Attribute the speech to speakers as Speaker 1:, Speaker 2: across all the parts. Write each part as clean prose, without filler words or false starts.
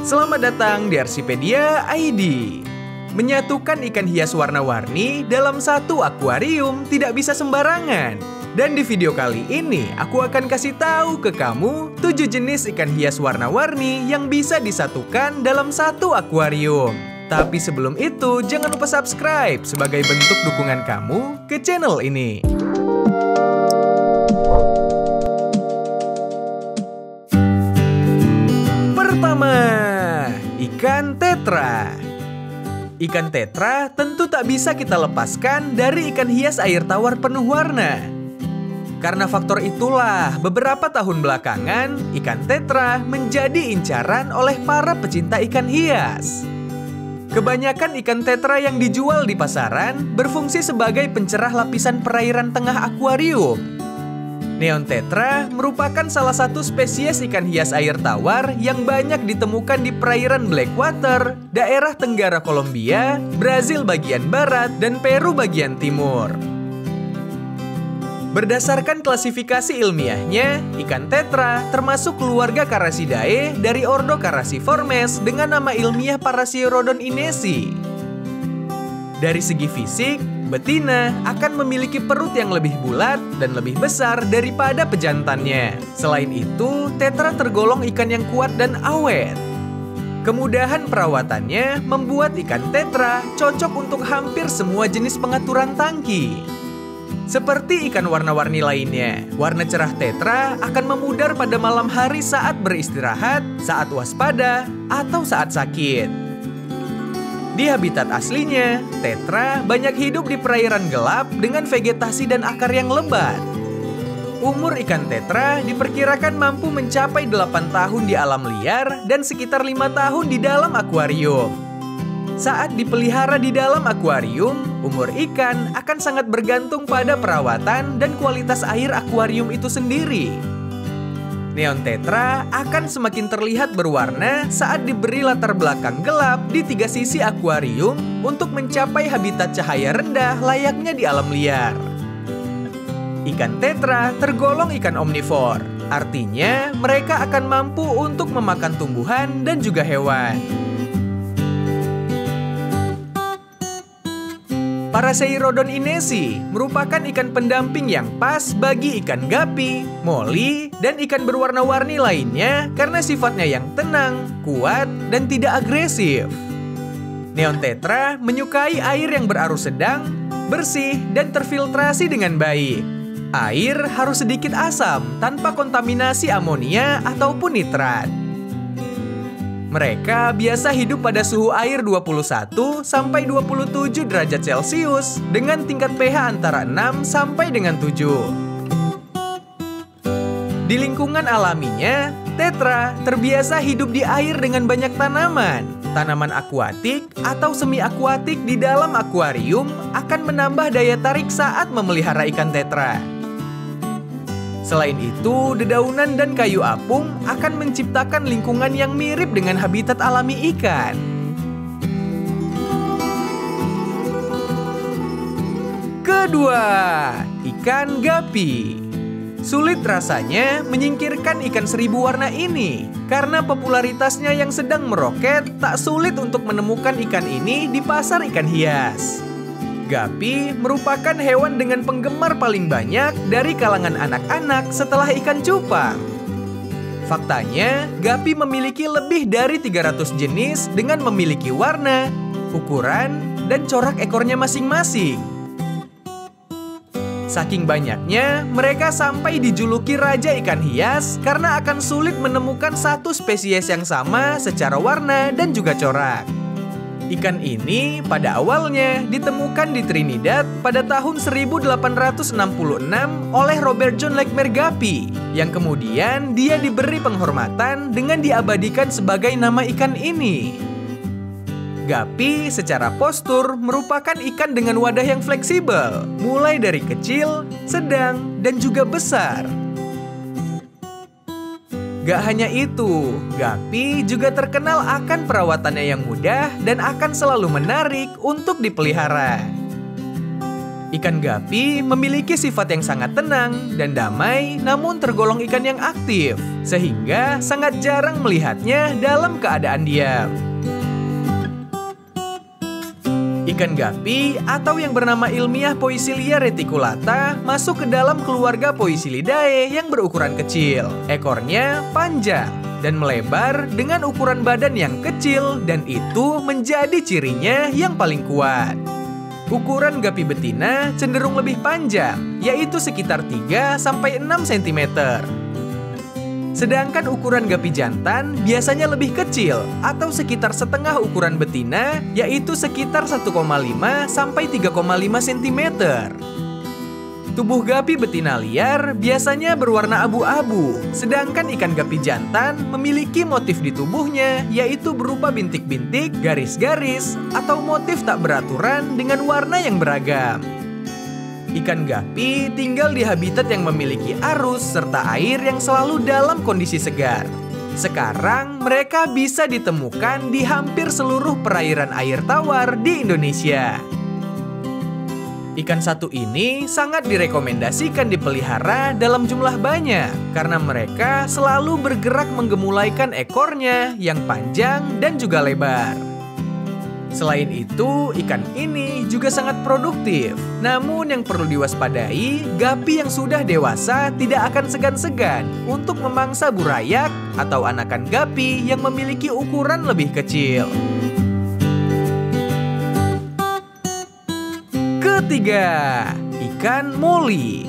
Speaker 1: Selamat datang di Arsipedia ID. Menyatukan ikan hias warna-warni dalam satu akuarium tidak bisa sembarangan. Dan di video kali ini, aku akan kasih tahu ke kamu 7 jenis ikan hias warna-warni yang bisa disatukan dalam satu akuarium. Tapi sebelum itu, jangan lupa subscribe sebagai bentuk dukungan kamu ke channel ini. Pertama, ikan tetra. Ikan tetra tentu tak bisa kita lepaskan dari ikan hias air tawar penuh warna. Karena faktor itulah, beberapa tahun belakangan, ikan tetra menjadi incaran oleh para pecinta ikan hias. Kebanyakan ikan tetra yang dijual di pasaran berfungsi sebagai pencerah lapisan perairan tengah akuarium. Neon tetra merupakan salah satu spesies ikan hias air tawar yang banyak ditemukan di perairan Blackwater, daerah Tenggara Kolombia, Brazil bagian barat, dan Peru bagian timur. Berdasarkan klasifikasi ilmiahnya, ikan tetra termasuk keluarga Carassidae dari ordo Carassiformes dengan nama ilmiah Parasiurodon inesi. Dari segi fisik, betina akan memiliki perut yang lebih bulat dan lebih besar daripada pejantannya. Selain itu, tetra tergolong ikan yang kuat dan awet. Kemudahan perawatannya membuat ikan tetra cocok untuk hampir semua jenis pengaturan tangki. Seperti ikan warna-warni lainnya, warna cerah tetra akan memudar pada malam hari saat beristirahat, saat waspada, atau saat sakit. Di habitat aslinya, tetra banyak hidup di perairan gelap dengan vegetasi dan akar yang lebat. Umur ikan tetra diperkirakan mampu mencapai 8 tahun di alam liar dan sekitar 5 tahun di dalam akuarium. Saat dipelihara di dalam akuarium, umur ikan akan sangat bergantung pada perawatan dan kualitas air akuarium itu sendiri. Neon tetra akan semakin terlihat berwarna saat diberi latar belakang gelap di 3 sisi akuarium untuk mencapai habitat cahaya rendah layaknya di alam liar. Ikan tetra tergolong ikan omnivor, artinya mereka akan mampu untuk memakan tumbuhan dan juga hewan. Parasiurodon inesi merupakan ikan pendamping yang pas bagi ikan gapi, moli, dan ikan berwarna-warni lainnya karena sifatnya yang tenang, kuat, dan tidak agresif. Neon tetra menyukai air yang berarus sedang, bersih, dan terfiltrasi dengan baik. Air harus sedikit asam tanpa kontaminasi amonia ataupun nitrat. Mereka biasa hidup pada suhu air 21 sampai 27 derajat Celcius dengan tingkat pH antara 6 sampai dengan 7. Di lingkungan alaminya, tetra terbiasa hidup di air dengan banyak tanaman. Tanaman akuatik atau semi akuatik di dalam akuarium akan menambah daya tarik saat memelihara ikan tetra. Selain itu, dedaunan dan kayu apung akan menciptakan lingkungan yang mirip dengan habitat alami ikan. Kedua, ikan gapi. Sulit rasanya menyingkirkan ikan seribu warna ini. Karena popularitasnya yang sedang meroket, tak sulit untuk menemukan ikan ini di pasar ikan hias. Gapi merupakan hewan dengan penggemar paling banyak dari kalangan anak-anak setelah ikan cupang. Faktanya, gapi memiliki lebih dari 300 jenis dengan memiliki warna, ukuran, dan corak ekornya masing-masing. Saking banyaknya, mereka sampai dijuluki raja ikan hias karena akan sulit menemukan satu spesies yang sama secara warna dan juga corak. Ikan ini pada awalnya ditemukan di Trinidad pada tahun 1866 oleh Robert John Lechmer Gapi, yang kemudian dia diberi penghormatan dengan diabadikan sebagai nama ikan ini. Gapi secara postur merupakan ikan dengan wadah yang fleksibel, mulai dari kecil, sedang, dan juga besar. Gak hanya itu, gapi juga terkenal akan perawatannya yang mudah dan akan selalu menarik untuk dipelihara. Ikan gapi memiliki sifat yang sangat tenang dan damai, namun tergolong ikan yang aktif, sehingga sangat jarang melihatnya dalam keadaan diam. Ikan gapi atau yang bernama ilmiah Poecilia reticulata masuk ke dalam keluarga Poecilidae yang berukuran kecil. Ekornya panjang dan melebar dengan ukuran badan yang kecil, dan itu menjadi cirinya yang paling kuat. Ukuran gapi betina cenderung lebih panjang, yaitu sekitar 3-6 cm. Sedangkan ukuran gapi jantan biasanya lebih kecil atau sekitar setengah ukuran betina, yaitu sekitar 1,5-3,5 cm. Tubuh gapi betina liar biasanya berwarna abu-abu, sedangkan ikan gapi jantan memiliki motif di tubuhnya, yaitu berupa bintik-bintik, garis-garis, atau motif tak beraturan dengan warna yang beragam. Ikan gapi tinggal di habitat yang memiliki arus serta air yang selalu dalam kondisi segar. Sekarang mereka bisa ditemukan di hampir seluruh perairan air tawar di Indonesia. Ikan satu ini sangat direkomendasikan dipelihara dalam jumlah banyak karena mereka selalu bergerak menggemulaikan ekornya yang panjang dan juga lebar. Selain itu, ikan ini juga sangat produktif. Namun yang perlu diwaspadai, gapi yang sudah dewasa tidak akan segan-segan untuk memangsa burayak atau anakan gapi yang memiliki ukuran lebih kecil. Ketiga, ikan moli.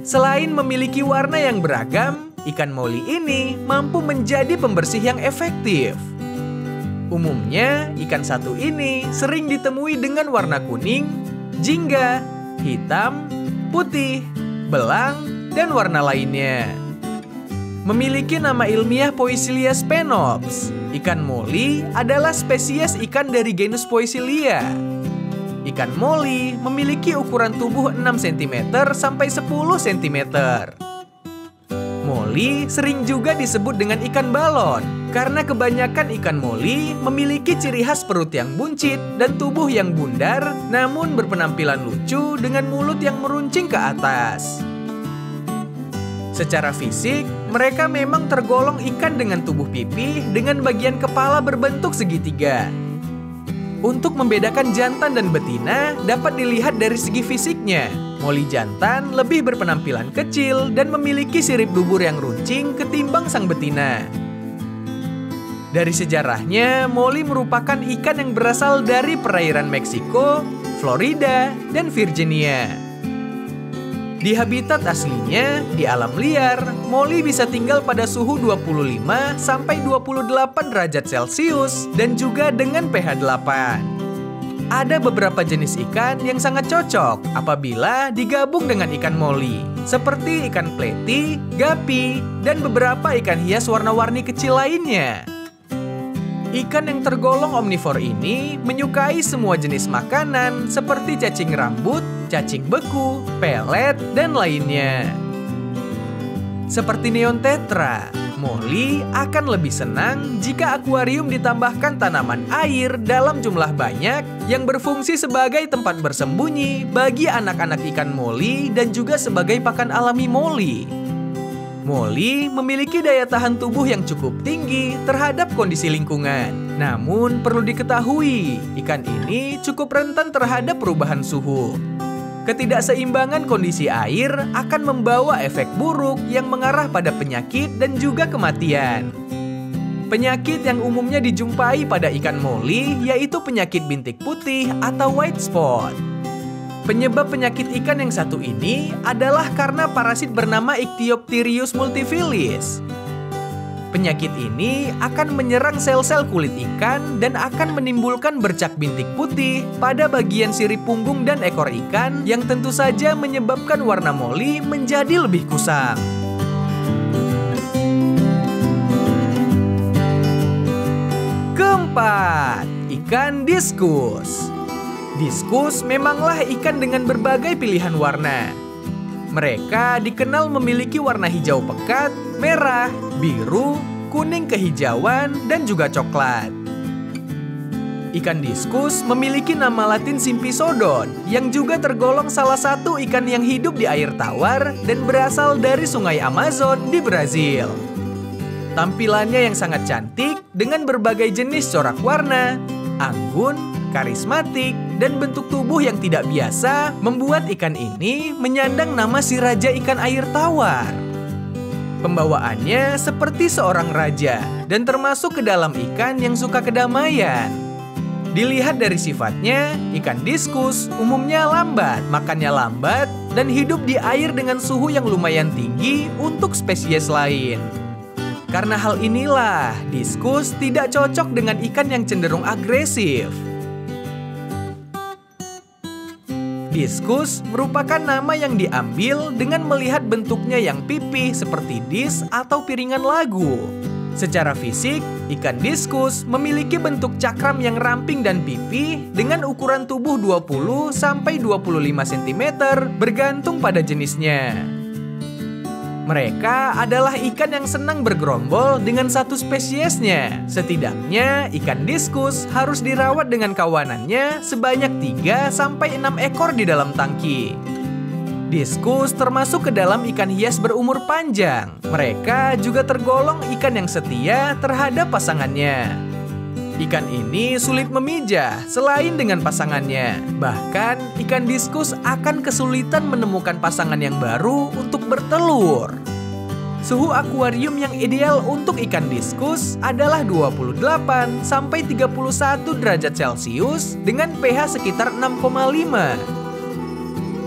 Speaker 1: Selain memiliki warna yang beragam, ikan moli ini mampu menjadi pembersih yang efektif. Umumnya, ikan satu ini sering ditemui dengan warna kuning, jingga, hitam, putih, belang, dan warna lainnya. Memiliki nama ilmiah Poecilia spenops, ikan moli adalah spesies ikan dari genus Poecilia. Ikan moli memiliki ukuran tubuh 6 cm sampai 10 cm. Moli sering juga disebut dengan ikan balon karena kebanyakan ikan moli memiliki ciri khas perut yang buncit dan tubuh yang bundar, namun berpenampilan lucu dengan mulut yang meruncing ke atas. Secara fisik, mereka memang tergolong ikan dengan tubuh pipih dengan bagian kepala berbentuk segitiga. Untuk membedakan jantan dan betina dapat dilihat dari segi fisiknya. Moli jantan lebih berpenampilan kecil dan memiliki sirip dubur yang runcing ketimbang sang betina. Dari sejarahnya, moli merupakan ikan yang berasal dari perairan Meksiko, Florida, dan Virginia. Di habitat aslinya, di alam liar, moli bisa tinggal pada suhu 25-28 derajat Celcius dan juga dengan pH 8. Ada beberapa jenis ikan yang sangat cocok apabila digabung dengan ikan moli, seperti ikan pleti, gapi, dan beberapa ikan hias warna-warni kecil lainnya. Ikan yang tergolong omnivor ini menyukai semua jenis makanan seperti cacing rambut, cacing beku, pelet, dan lainnya. Seperti neon tetra, moli akan lebih senang jika akuarium ditambahkan tanaman air dalam jumlah banyak yang berfungsi sebagai tempat bersembunyi bagi anak-anak ikan moli dan juga sebagai pakan alami moli. Moli memiliki daya tahan tubuh yang cukup tinggi terhadap kondisi lingkungan. Namun perlu diketahui, ikan ini cukup rentan terhadap perubahan suhu. Ketidakseimbangan kondisi air akan membawa efek buruk yang mengarah pada penyakit dan juga kematian. Penyakit yang umumnya dijumpai pada ikan moli yaitu penyakit bintik putih atau white spot. Penyebab penyakit ikan yang satu ini adalah karena parasit bernama Ichthyopterius multifilis. Penyakit ini akan menyerang sel-sel kulit ikan dan akan menimbulkan bercak bintik putih pada bagian sirip punggung dan ekor ikan yang tentu saja menyebabkan warna moli menjadi lebih kusam. Keempat, ikan diskus. Diskus memanglah ikan dengan berbagai pilihan warna. Mereka dikenal memiliki warna hijau pekat, merah, biru, kuning kehijauan, dan juga coklat. Ikan diskus memiliki nama latin Sympisodon yang juga tergolong salah satu ikan yang hidup di air tawar dan berasal dari sungai Amazon di Brazil. Tampilannya yang sangat cantik dengan berbagai jenis corak warna, anggun, karismatik, dan bentuk tubuh yang tidak biasa membuat ikan ini menyandang nama si raja ikan air tawar. Pembawaannya seperti seorang raja dan termasuk ke dalam ikan yang suka kedamaian. Dilihat dari sifatnya, ikan diskus umumnya lambat, makannya lambat, dan hidup di air dengan suhu yang lumayan tinggi untuk spesies lain. Karena hal inilah, diskus tidak cocok dengan ikan yang cenderung agresif. Diskus merupakan nama yang diambil dengan melihat bentuknya yang pipih seperti dis atau piringan lagu. Secara fisik, ikan diskus memiliki bentuk cakram yang ramping dan pipih dengan ukuran tubuh 20-25 cm bergantung pada jenisnya. Mereka adalah ikan yang senang bergerombol dengan satu spesiesnya. Setidaknya, ikan diskus harus dirawat dengan kawanannya sebanyak 3-6 ekor di dalam tangki. Diskus termasuk ke dalam ikan hias berumur panjang. Mereka juga tergolong ikan yang setia terhadap pasangannya. Ikan ini sulit memijah selain dengan pasangannya. Bahkan, ikan diskus akan kesulitan menemukan pasangan yang baru untuk bertelur. Suhu akuarium yang ideal untuk ikan diskus adalah 28-31 derajat Celcius dengan pH sekitar 6,5.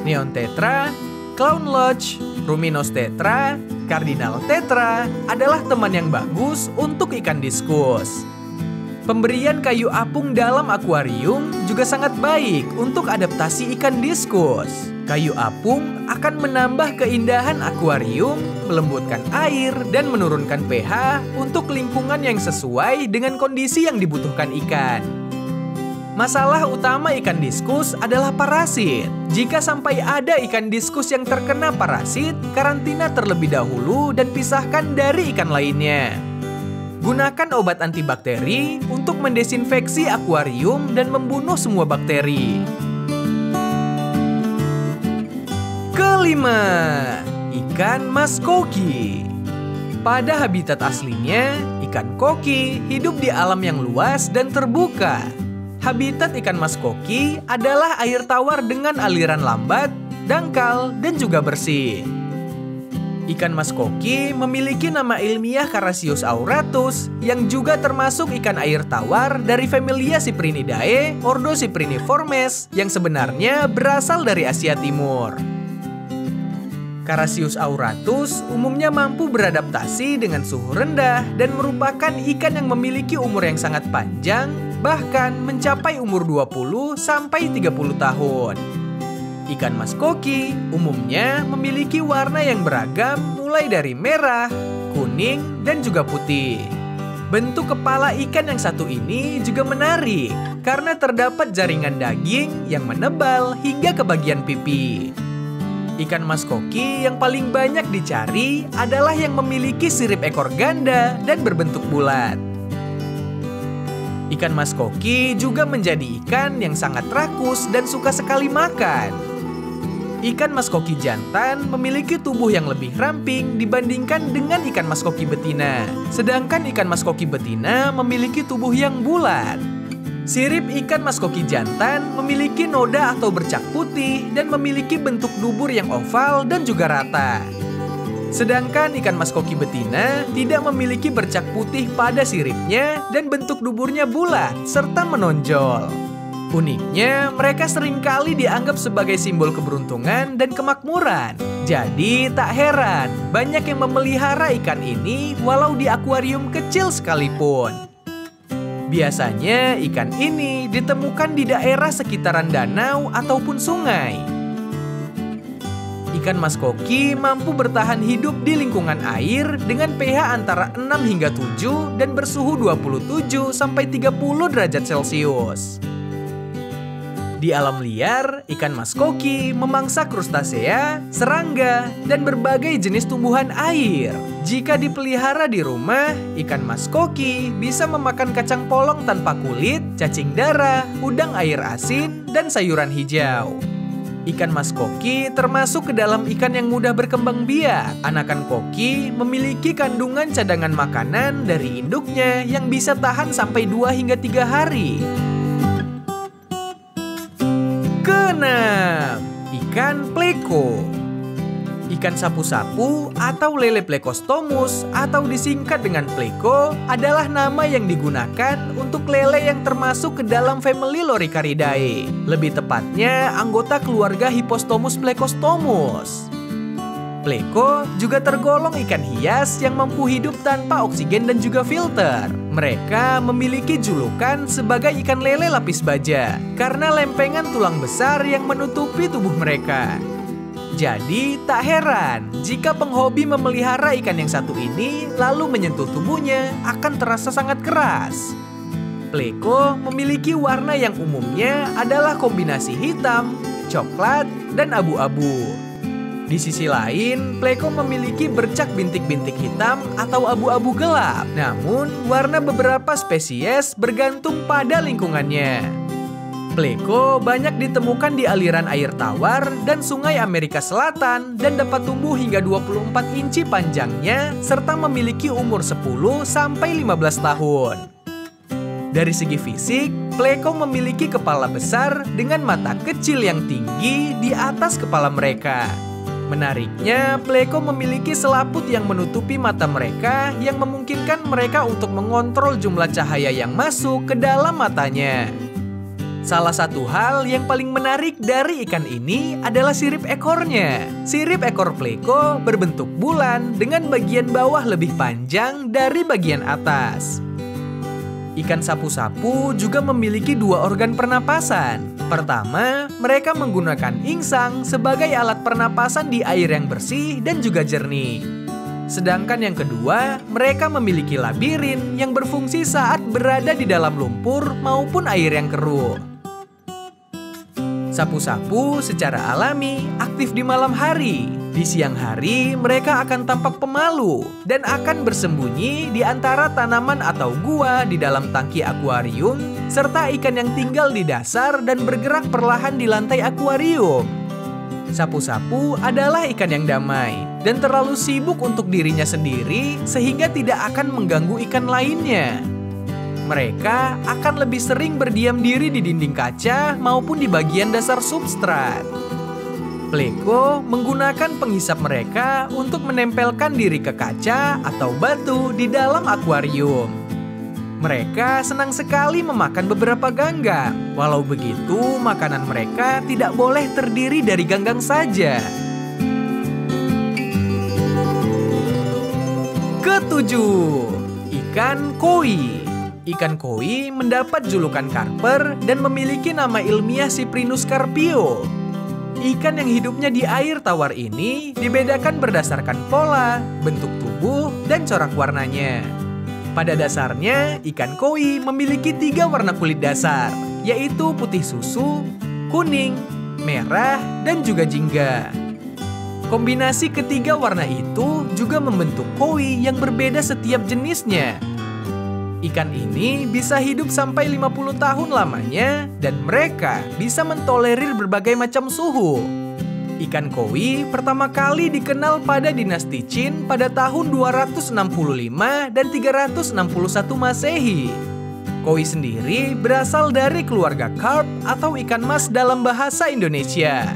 Speaker 1: Neon tetra, clown lodge, ruminos tetra, cardinal tetra adalah teman yang bagus untuk ikan diskus. Pemberian kayu apung dalam akuarium juga sangat baik untuk adaptasi ikan diskus. Kayu apung akan menambah keindahan akuarium, melembutkan air, dan menurunkan pH untuk lingkungan yang sesuai dengan kondisi yang dibutuhkan ikan. Masalah utama ikan diskus adalah parasit. Jika sampai ada ikan diskus yang terkena parasit, karantina terlebih dahulu dan pisahkan dari ikan lainnya. Gunakan obat antibakteri untuk mendesinfeksi akuarium dan membunuh semua bakteri. Kelima, ikan mas koki. Pada habitat aslinya, ikan koki hidup di alam yang luas dan terbuka. Habitat ikan mas koki adalah air tawar dengan aliran lambat, dangkal, dan juga bersih. Ikan mas koki memiliki nama ilmiah Carassius auratus yang juga termasuk ikan air tawar dari familia Cyprinidae, ordo Cypriniformes yang sebenarnya berasal dari Asia Timur. Carassius auratus umumnya mampu beradaptasi dengan suhu rendah dan merupakan ikan yang memiliki umur yang sangat panjang, bahkan mencapai umur 20-30 tahun. Ikan mas koki umumnya memiliki warna yang beragam mulai dari merah, kuning, dan juga putih. Bentuk kepala ikan yang satu ini juga menarik karena terdapat jaringan daging yang menebal hingga ke bagian pipi. Ikan mas koki yang paling banyak dicari adalah yang memiliki sirip ekor ganda dan berbentuk bulat. Ikan mas koki juga menjadi ikan yang sangat rakus dan suka sekali makan. Ikan mas koki jantan memiliki tubuh yang lebih ramping dibandingkan dengan ikan mas koki betina. Sedangkan ikan mas koki betina memiliki tubuh yang bulat. Sirip ikan mas koki jantan memiliki noda atau bercak putih dan memiliki bentuk dubur yang oval dan juga rata. Sedangkan ikan mas koki betina tidak memiliki bercak putih pada siripnya dan bentuk duburnya bulat serta menonjol. Uniknya, mereka seringkali dianggap sebagai simbol keberuntungan dan kemakmuran. Jadi tak heran banyak yang memelihara ikan ini walau di akuarium kecil sekalipun. Biasanya ikan ini ditemukan di daerah sekitaran danau ataupun sungai. Ikan mas koki mampu bertahan hidup di lingkungan air dengan pH antara 6 hingga 7 dan bersuhu 27-30 derajat Celcius. Di alam liar, ikan mas koki memangsa krustasea, serangga, dan berbagai jenis tumbuhan air. Jika dipelihara di rumah, ikan mas koki bisa memakan kacang polong tanpa kulit, cacing dara, udang air asin, dan sayuran hijau. Ikan mas koki termasuk ke dalam ikan yang mudah berkembang biak. Anakan koki memiliki kandungan cadangan makanan dari induknya yang bisa tahan sampai 2 hingga 3 hari. Keenam, ikan pleko. Ikan sapu-sapu atau lele plecostomus atau disingkat dengan pleko adalah nama yang digunakan untuk lele yang termasuk ke dalam famili Loricariidae. Lebih tepatnya anggota keluarga Hippostomus plecostomus. Pleko juga tergolong ikan hias yang mampu hidup tanpa oksigen dan juga filter. Mereka memiliki julukan sebagai ikan lele lapis baja karena lempengan tulang besar yang menutupi tubuh mereka. Jadi tak heran jika penghobi memelihara ikan yang satu ini lalu menyentuh tubuhnya akan terasa sangat keras. Pleko memiliki warna yang umumnya adalah kombinasi hitam, coklat, dan abu-abu. Di sisi lain, pleko memiliki bercak bintik-bintik hitam atau abu-abu gelap. Namun, warna beberapa spesies bergantung pada lingkungannya. Pleko banyak ditemukan di aliran air tawar dan sungai Amerika Selatan dan dapat tumbuh hingga 24 inci panjangnya serta memiliki umur 10 sampai 15 tahun. Dari segi fisik, pleko memiliki kepala besar dengan mata kecil yang tinggi di atas kepala mereka. Menariknya, pleko memiliki selaput yang menutupi mata mereka yang memungkinkan mereka untuk mengontrol jumlah cahaya yang masuk ke dalam matanya. Salah satu hal yang paling menarik dari ikan ini adalah sirip ekornya. Sirip ekor pleko berbentuk bulan dengan bagian bawah lebih panjang dari bagian atas. Ikan sapu-sapu juga memiliki 2 organ pernapasan. Pertama, mereka menggunakan insang sebagai alat pernapasan di air yang bersih dan juga jernih. Sedangkan yang kedua, mereka memiliki labirin yang berfungsi saat berada di dalam lumpur maupun air yang keruh. Sapu-sapu secara alami aktif di malam hari. Di siang hari, mereka akan tampak pemalu dan akan bersembunyi di antara tanaman atau gua di dalam tangki akuarium, serta ikan yang tinggal di dasar dan bergerak perlahan di lantai akuarium. Sapu-sapu adalah ikan yang damai dan terlalu sibuk untuk dirinya sendiri sehingga tidak akan mengganggu ikan lainnya. Mereka akan lebih sering berdiam diri di dinding kaca maupun di bagian dasar substrat. Pleko menggunakan penghisap mereka untuk menempelkan diri ke kaca atau batu di dalam akuarium. Mereka senang sekali memakan beberapa ganggang. Walau begitu, makanan mereka tidak boleh terdiri dari ganggang saja. Ketujuh, ikan koi. Ikan koi mendapat julukan karper dan memiliki nama ilmiah Cyprinus carpio. Ikan yang hidupnya di air tawar ini dibedakan berdasarkan pola, bentuk tubuh, dan corak warnanya. Pada dasarnya, ikan koi memiliki 3 warna kulit dasar, yaitu putih susu, kuning, merah, dan juga jingga. Kombinasi ketiga warna itu juga membentuk koi yang berbeda setiap jenisnya. Ikan ini bisa hidup sampai 50 tahun lamanya dan mereka bisa mentolerir berbagai macam suhu. Ikan koi pertama kali dikenal pada dinasti Qin pada tahun 265 dan 361 Masehi. Koi sendiri berasal dari keluarga carp atau ikan mas dalam bahasa Indonesia.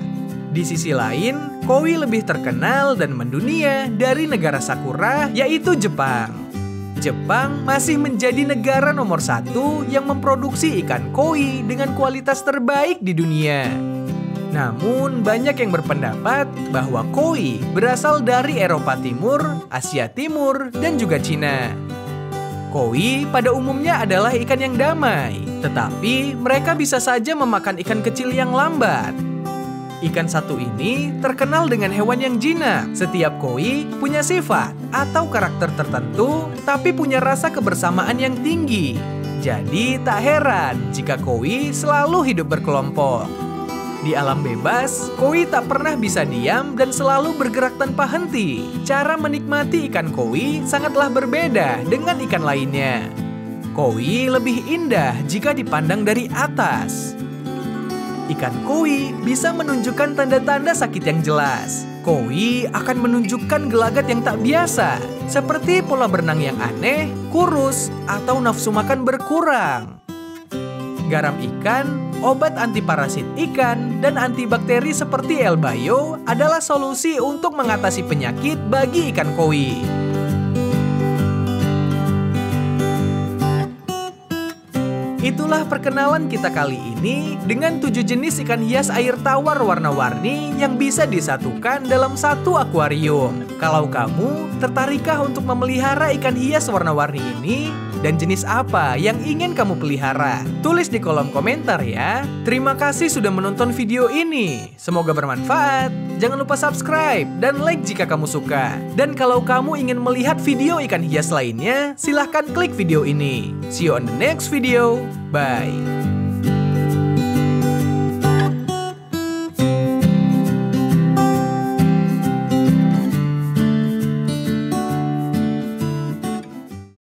Speaker 1: Di sisi lain, koi lebih terkenal dan mendunia dari negara Sakura, yaitu Jepang. Jepang masih menjadi negara nomor 1 yang memproduksi ikan koi dengan kualitas terbaik di dunia. Namun, banyak yang berpendapat bahwa koi berasal dari Eropa Timur, Asia Timur, dan juga Cina. Koi pada umumnya adalah ikan yang damai, tetapi mereka bisa saja memakan ikan kecil yang lambat. Ikan satu ini terkenal dengan hewan yang jinak. Setiap koi punya sifat atau karakter tertentu, tapi punya rasa kebersamaan yang tinggi. Jadi tak heran jika koi selalu hidup berkelompok. Di alam bebas, koi tak pernah bisa diam dan selalu bergerak tanpa henti. Cara menikmati ikan koi sangatlah berbeda dengan ikan lainnya. Koi lebih indah jika dipandang dari atas. Ikan koi bisa menunjukkan tanda-tanda sakit yang jelas. Koi akan menunjukkan gelagat yang tak biasa, seperti pola berenang yang aneh, kurus, atau nafsu makan berkurang. Garam ikan, obat anti parasit ikan, dan antibakteri seperti Elbayo adalah solusi untuk mengatasi penyakit bagi ikan koi. Itulah perkenalan kita kali ini dengan 7 jenis ikan hias air tawar warna-warni yang bisa disatukan dalam satu akuarium. Kalau kamu tertarikkah untuk memelihara ikan hias warna-warni ini? Dan jenis apa yang ingin kamu pelihara? Tulis di kolom komentar ya. Terima kasih sudah menonton video ini. Semoga bermanfaat. Jangan lupa subscribe dan like jika kamu suka. Dan kalau kamu ingin melihat video ikan hias lainnya, silahkan klik video ini. See you on the next video. Bye.